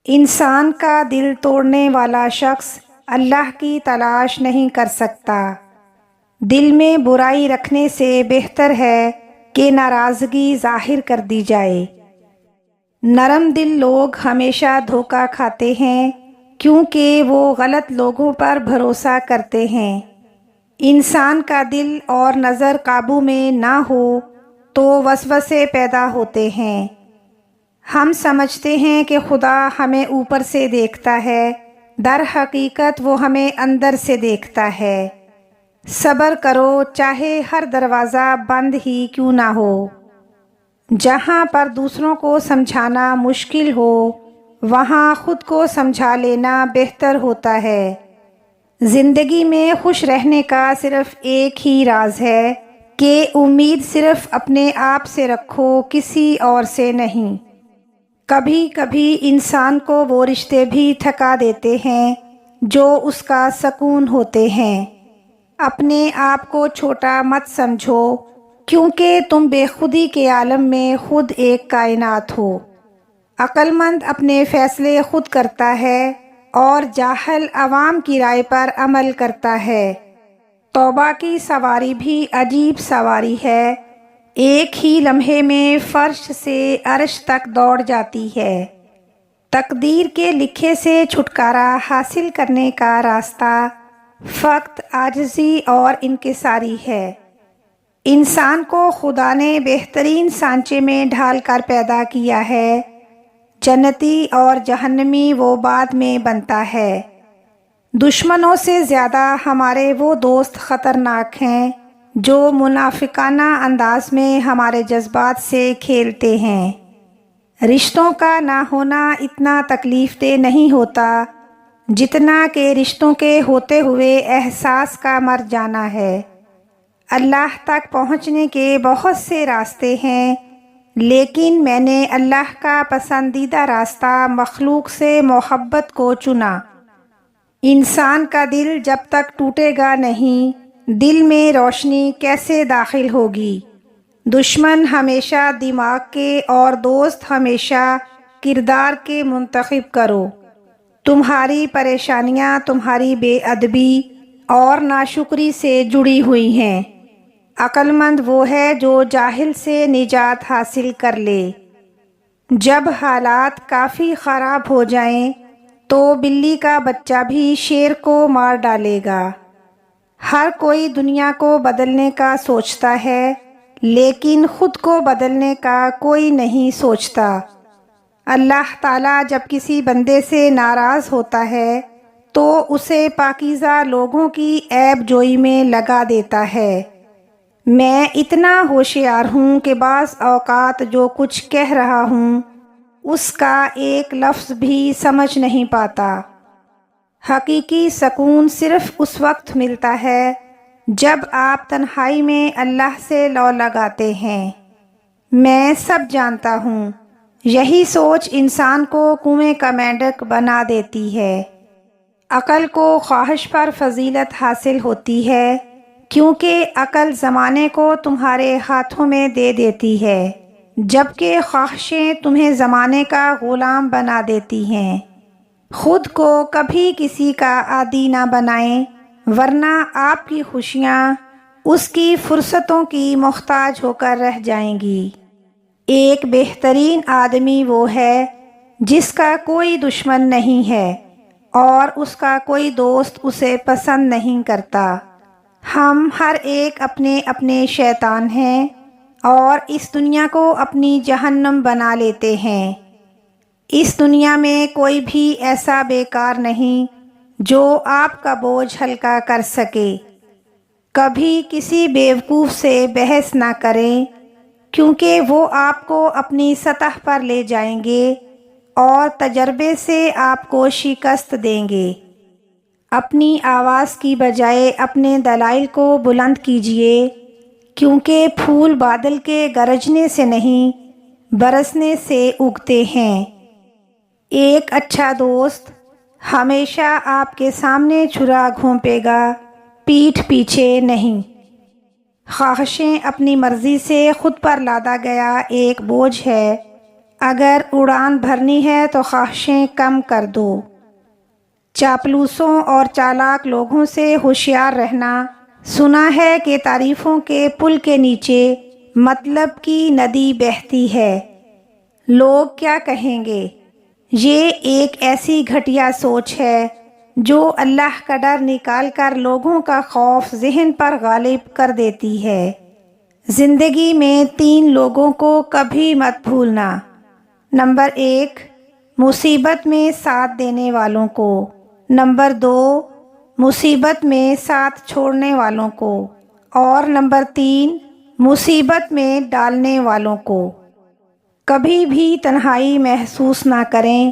انسان کا دل توڑنے والا شخص اللہ کی تلاش نہیں کر سکتا۔ دل میں برائی رکھنے سے بہتر ہے کہ ناراضگی ظاہر کر دی جائے۔ نرم دل لوگ ہمیشہ دھوکہ کھاتے ہیں کیونکہ وہ غلط لوگوں پر بھروسہ کرتے ہیں۔ انسان کا دل اور نظر قابو میں نہ ہو تو وسوسے پیدا ہوتے ہیں۔ ہم سمجھتے ہیں کہ خدا ہمیں اوپر سے دیکھتا ہے، در حقیقت وہ ہمیں اندر سے دیکھتا ہے۔ صبر کرو چاہے ہر دروازہ بند ہی کیوں نہ ہو۔ جہاں پر دوسروں کو سمجھانا مشکل ہو وہاں خود کو سمجھا لینا بہتر ہوتا ہے۔ زندگی میں خوش رہنے کا صرف ایک ہی راز ہے کہ امید صرف اپنے آپ سے رکھو، کسی اور سے نہیں۔ کبھی کبھی انسان کو وہ رشتے بھی تھکا دیتے ہیں جو اس کا سکون ہوتے ہیں۔ اپنے آپ کو چھوٹا مت سمجھو کیونکہ تم بے خودی کے عالم میں خود ایک کائنات ہو۔ عقل مند اپنے فیصلے خود کرتا ہے اور جاہل عوام کی رائے پر عمل کرتا ہے۔ توبہ کی سواری بھی عجیب سواری ہے، ایک ہی لمحے میں فرش سے عرش تک دوڑ جاتی ہے۔ تقدیر کے لکھے سے چھٹکارا حاصل کرنے کا راستہ فقط عاجزی اور انکساری ہے۔ انسان کو خدا نے بہترین سانچے میں ڈھال کر پیدا کیا ہے، جنتی اور جہنمی وہ بعد میں بنتا ہے۔ دشمنوں سے زیادہ ہمارے وہ دوست خطرناک ہیں جو منافقانہ انداز میں ہمارے جذبات سے کھیلتے ہیں۔ رشتوں کا نہ ہونا اتنا تکلیف دہ نہیں ہوتا جتنا کہ رشتوں کے ہوتے ہوئے احساس کا مر جانا ہے۔ اللہ تک پہنچنے کے بہت سے راستے ہیں، لیکن میں نے اللہ کا پسندیدہ راستہ مخلوق سے محبت کو چنا۔ انسان کا دل جب تک ٹوٹے گا نہیں، دل میں روشنی کیسے داخل ہوگی؟ دشمن ہمیشہ دماغ کے اور دوست ہمیشہ کردار کے منتخب کرو۔ تمہاری پریشانیاں تمہاری بے ادبی اور ناشکری سے جڑی ہوئی ہیں۔ عقل مند وہ ہے جو جاہل سے نجات حاصل کر لے۔ جب حالات کافی خراب ہو جائیں تو بلی کا بچہ بھی شیر کو مار ڈالے گا۔ ہر کوئی دنیا کو بدلنے کا سوچتا ہے لیکن خود کو بدلنے کا کوئی نہیں سوچتا۔ اللہ تعالیٰ جب کسی بندے سے ناراض ہوتا ہے تو اسے پاکیزہ لوگوں کی عیب جوئی میں لگا دیتا ہے۔ میں اتنا ہوشیار ہوں کہ بعض اوقات جو کچھ کہہ رہا ہوں اس کا ایک لفظ بھی سمجھ نہیں پاتا۔ حقیقی سکون صرف اس وقت ملتا ہے جب آپ تنہائی میں اللہ سے لو لگاتے ہیں۔ میں سب جانتا ہوں، یہی سوچ انسان کو کنویں کا مینڈک بنا دیتی ہے۔ عقل کو خواہش پر فضیلت حاصل ہوتی ہے کیونکہ عقل زمانے کو تمہارے ہاتھوں میں دے دیتی ہے، جبکہ خواہشیں تمہیں زمانے کا غلام بنا دیتی ہیں۔ خود کو کبھی کسی کا عادی نہ بنائیں ورنہ آپ کی خوشیاں اس کی فرصتوں کی محتاج ہو کر رہ جائیں گی۔ ایک بہترین آدمی وہ ہے جس کا کوئی دشمن نہیں ہے اور اس کا کوئی دوست اسے پسند نہیں کرتا۔ ہم ہر ایک اپنے اپنے شیطان ہیں اور اس دنیا کو اپنی جہنم بنا لیتے ہیں۔ اس دنیا میں کوئی بھی ایسا بیکار نہیں جو آپ کا بوجھ ہلکا کر سکے۔ کبھی کسی بیوقوف سے بحث نہ کریں کیونکہ وہ آپ کو اپنی سطح پر لے جائیں گے اور تجربے سے آپ کو شکست دیں گے۔ اپنی آواز کی بجائے اپنے دلائل کو بلند کیجیے کیونکہ پھول بادل کے گرجنے سے نہیں برسنے سے اگتے ہیں۔ ایک اچھا دوست ہمیشہ آپ کے سامنے چھرا گھونپے گا، پیٹھ پیچھے نہیں۔ خواہشیں اپنی مرضی سے خود پر لادا گیا ایک بوجھ ہے اگر اڑان بھرنی ہے تو خواہشیں کم کر دو۔ چاپلوسوں اور چالاک لوگوں سے ہوشیار رہنا۔ سنا ہے کہ تعریفوں کے پل کے نیچے مطلب کی ندی بہتی ہے۔ لوگ کیا کہیں گے؟ یہ ایک ایسی گھٹیا سوچ ہے جو اللہ کا ڈر نکال کر لوگوں کا خوف ذہن پر غالب کر دیتی ہے۔ زندگی میں 3 لوگوں کو کبھی مت بھولنا۔ نمبر 1، مصیبت میں ساتھ دینے والوں کو۔ نمبر 2، مصیبت میں ساتھ چھوڑنے والوں کو۔ اور نمبر 3، مصیبت میں ڈالنے والوں کو۔ کبھی بھی تنہائی محسوس نہ کریں،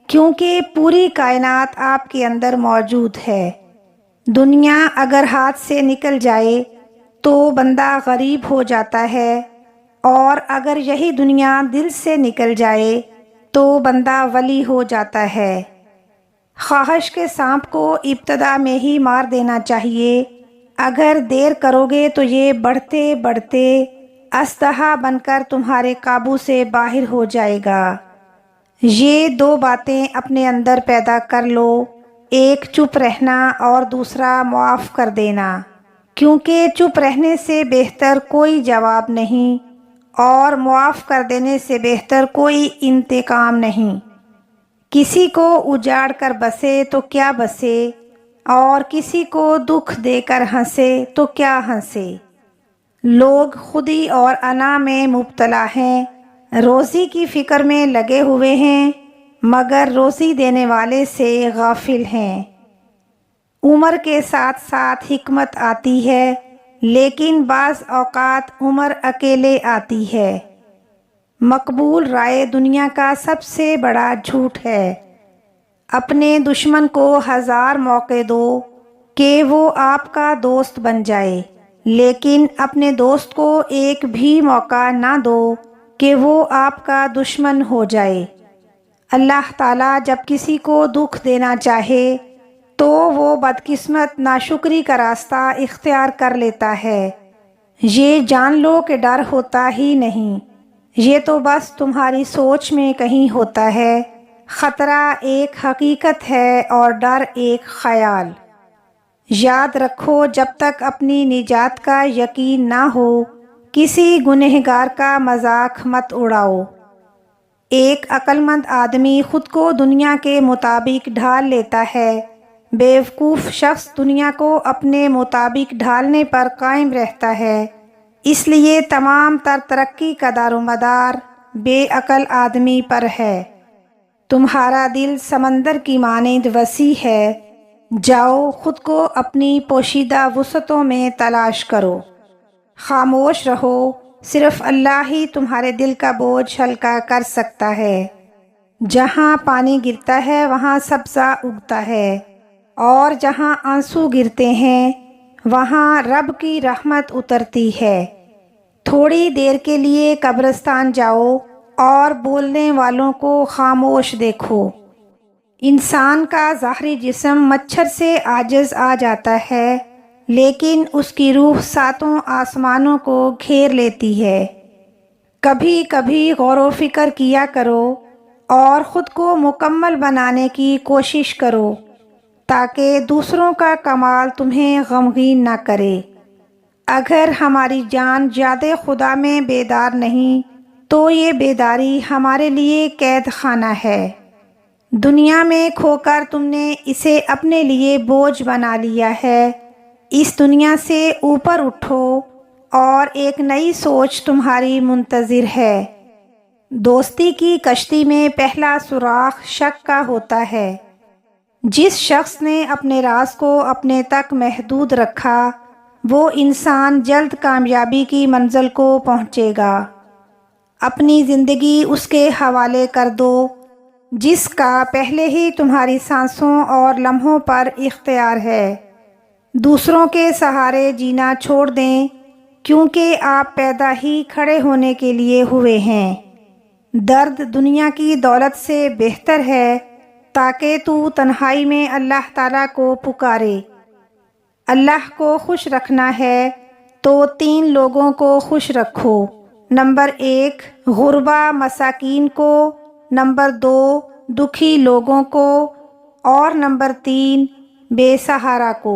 کیونکہ پوری کائنات آپ کے اندر موجود ہے۔ دنیا اگر ہاتھ سے نکل جائے تو بندہ غریب ہو جاتا ہے، اور اگر یہی دنیا دل سے نکل جائے تو بندہ ولی ہو جاتا ہے۔ خواہش کے سانپ کو ابتدا میں ہی مار دینا چاہیے۔ اگر دیر کرو گے تو یہ بڑھتے بڑھتے اژدہا بن کر تمہارے قابو سے باہر ہو جائے گا۔ یہ 2 باتیں اپنے اندر پیدا کر لو، ایک چپ رہنا اور دوسرا معاف کر دینا، کیونکہ چپ رہنے سے بہتر کوئی جواب نہیں، اور معاف کر دینے سے بہتر کوئی انتقام نہیں۔ کسی کو اجاڑ کر بسے تو کیا بسے، اور کسی کو دکھ دے کر ہنسے تو کیا ہنسے۔ لوگ خودی اور انا میں مبتلا ہیں، روزی کی فکر میں لگے ہوئے ہیں، مگر روزی دینے والے سے غافل ہیں۔ عمر کے ساتھ ساتھ حکمت آتی ہے، لیکن بعض اوقات عمر اکیلے آتی ہے۔ مقبول رائے دنیا کا سب سے بڑا جھوٹ ہے۔ اپنے دشمن کو 1000 موقع دو کہ وہ آپ کا دوست بن جائے، لیکن اپنے دوست کو ایک بھی موقع نہ دو کہ وہ آپ کا دشمن ہو جائے۔ اللہ تعالیٰ جب کسی کو دکھ دینا چاہے تو وہ بدقسمت ناشکری کا راستہ اختیار کر لیتا ہے۔ یہ جان لو کہ ڈر ہوتا ہی نہیں، یہ تو بس تمہاری سوچ میں کہیں ہوتا ہے۔ خطرہ ایک حقیقت ہے اور ڈر ایک خیال۔ یاد رکھو، جب تک اپنی نجات کا یقین نہ ہو کسی گنہگار کا مذاق مت اڑاؤ۔ ایک عقل مند آدمی خود کو دنیا کے مطابق ڈھال لیتا ہے، بیوقوف شخص دنیا کو اپنے مطابق ڈھالنے پر قائم رہتا ہے۔ اس لیے تمام تر ترقی کا دار و مدار بے عقل آدمی پر ہے۔ تمہارا دل سمندر کی مانند وسیع ہے، جاؤ خود کو اپنی پوشیدہ وسعتوں میں تلاش کرو۔ خاموش رہو، صرف اللہ ہی تمہارے دل کا بوجھ ہلکا کر سکتا ہے۔ جہاں پانی گرتا ہے وہاں سبزہ اگتا ہے، اور جہاں آنسو گرتے ہیں وہاں رب کی رحمت اترتی ہے۔ تھوڑی دیر کے لیے قبرستان جاؤ اور بولنے والوں کو خاموش دیکھو۔ انسان کا ظاہری جسم مچھر سے عاجز آ جاتا ہے، لیکن اس کی روح 7 آسمانوں کو گھیر لیتی ہے۔ کبھی کبھی غور و فکر کیا کرو اور خود کو مکمل بنانے کی کوشش کرو، تاکہ دوسروں کا کمال تمہیں غمگین نہ کرے۔ اگر ہماری جان یاد خدا میں بیدار نہیں تو یہ بیداری ہمارے لیے قید خانہ ہے۔ دنیا میں کھو کر تم نے اسے اپنے لیے بوجھ بنا لیا ہے۔ اس دنیا سے اوپر اٹھو اور ایک نئی سوچ تمہاری منتظر ہے۔ دوستی کی کشتی میں پہلا سوراخ شک کا ہوتا ہے۔ جس شخص نے اپنے راز کو اپنے تک محدود رکھا وہ انسان جلد کامیابی کی منزل کو پہنچے گا۔ اپنی زندگی اس کے حوالے کر دو جس کا پہلے ہی تمہاری سانسوں اور لمحوں پر اختیار ہے۔ دوسروں کے سہارے جینا چھوڑ دیں، کیونکہ آپ پیدا ہی کھڑے ہونے کے لیے ہوئے ہیں۔ درد دنیا کی دولت سے بہتر ہے، تاکہ تو تنہائی میں اللہ تعالیٰ کو پکارے۔ اللہ کو خوش رکھنا ہے تو 3 لوگوں کو خوش رکھو، نمبر 1 غربا مساکین کو، نمبر 2 دکھی لوگوں کو، اور نمبر 3 بے سہارا کو۔